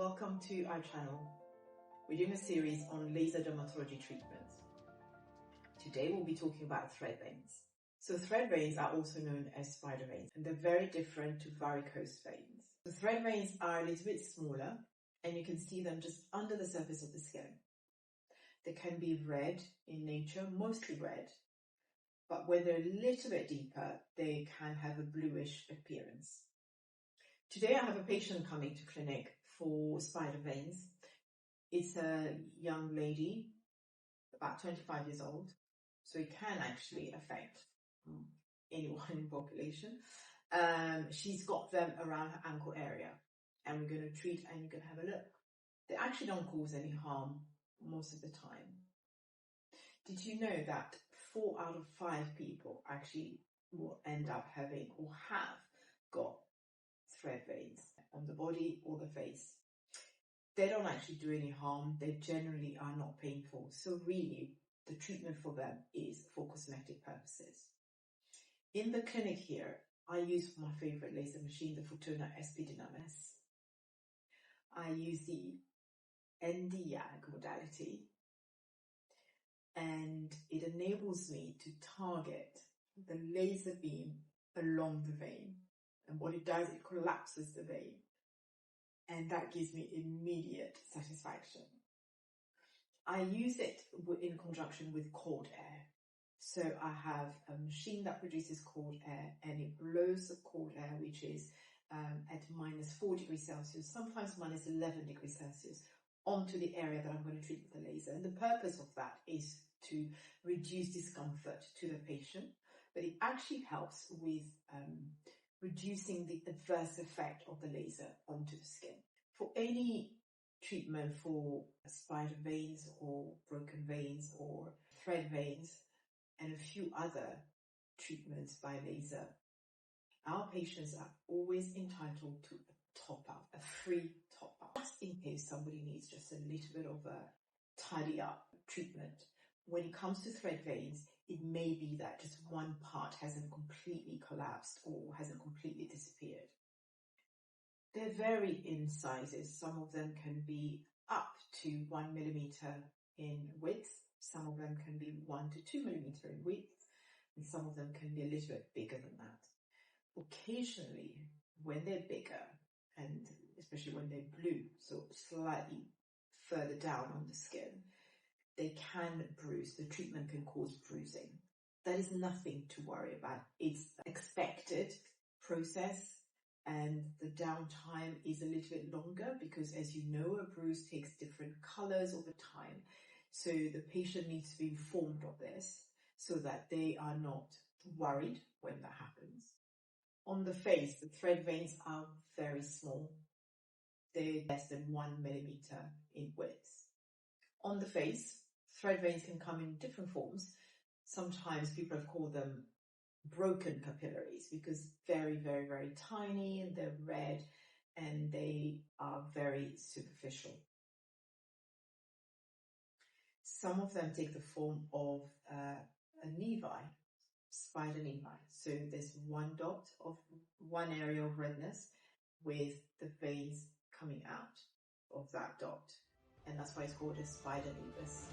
welcome to our channel. We're doing a series on laser dermatology treatments. Today we'll be talking about thread veins. So thread veins are also known as spider veins, and they're very different to varicose veins. The thread veins are a little bit smaller, and you can see them just under the surface of the skin. They can be red in nature, mostly red, but when they're a little bit deeper, they can have a bluish appearance. Today I have a patient coming to clinic for spider veins. It's a young lady, about 25 years old, so it can actually affect anyone in the population. She's got them around her ankle area, and we're going to treat and you can have a look. They actually don't cause any harm most of the time. Did you know that 4 out of 5 people actually will end up having or have got thread veins on the body or the face? They don't actually do any harm. They generally are not painful. So really, the treatment for them is for cosmetic purposes. In the clinic here, I use my favorite laser machine, the Fortuna SP Dynamis. I use the ND-YAG modality, and it enables me to target the laser beam along the vein. And what it does, it collapses the vein, and that gives me immediate satisfaction. I use it in conjunction with cold air. So I have a machine that produces cold air, and it blows the cold air, which is at -4 degrees Celsius, sometimes -11 degrees Celsius, onto the area that I'm going to treat with the laser. And the purpose of that is to reduce discomfort to the patient, but it actually helps with reducing the adverse effect of the laser onto the skin. For any treatment for spider veins or broken veins or thread veins and a few other treatments by laser, our patients are always entitled to a top-up, a free top-up, just in case somebody needs just a little bit of a tidy-up treatment. When it comes to thread veins, it may be that just one part hasn't completely collapsed or hasn't completely disappeared. They vary in sizes. Some of them can be up to 1 millimeter in width. Some of them can be 1 to 2 millimeter in width, and some of them can be a little bit bigger than that. Occasionally, when they're bigger, and especially when they're blue, so slightly further down on the skin, they can bruise. The treatment can cause bruising. That is nothing to worry about. It's an expected process, and the downtime is a little bit longer because, as you know, a bruise takes different colors over time. So the patient needs to be informed of this so that they are not worried when that happens. On the face, the thread veins are very small. They're less than 1 millimeter in width. On the face, thread veins can come in different forms. Sometimes people have called them broken capillaries because very, very, very tiny, and they're red, and they are very superficial. Some of them take the form of a nevi, spider nevi. So there's one dot of one area of redness with the veins coming out of that dot, and that's why it's called a spider nevus.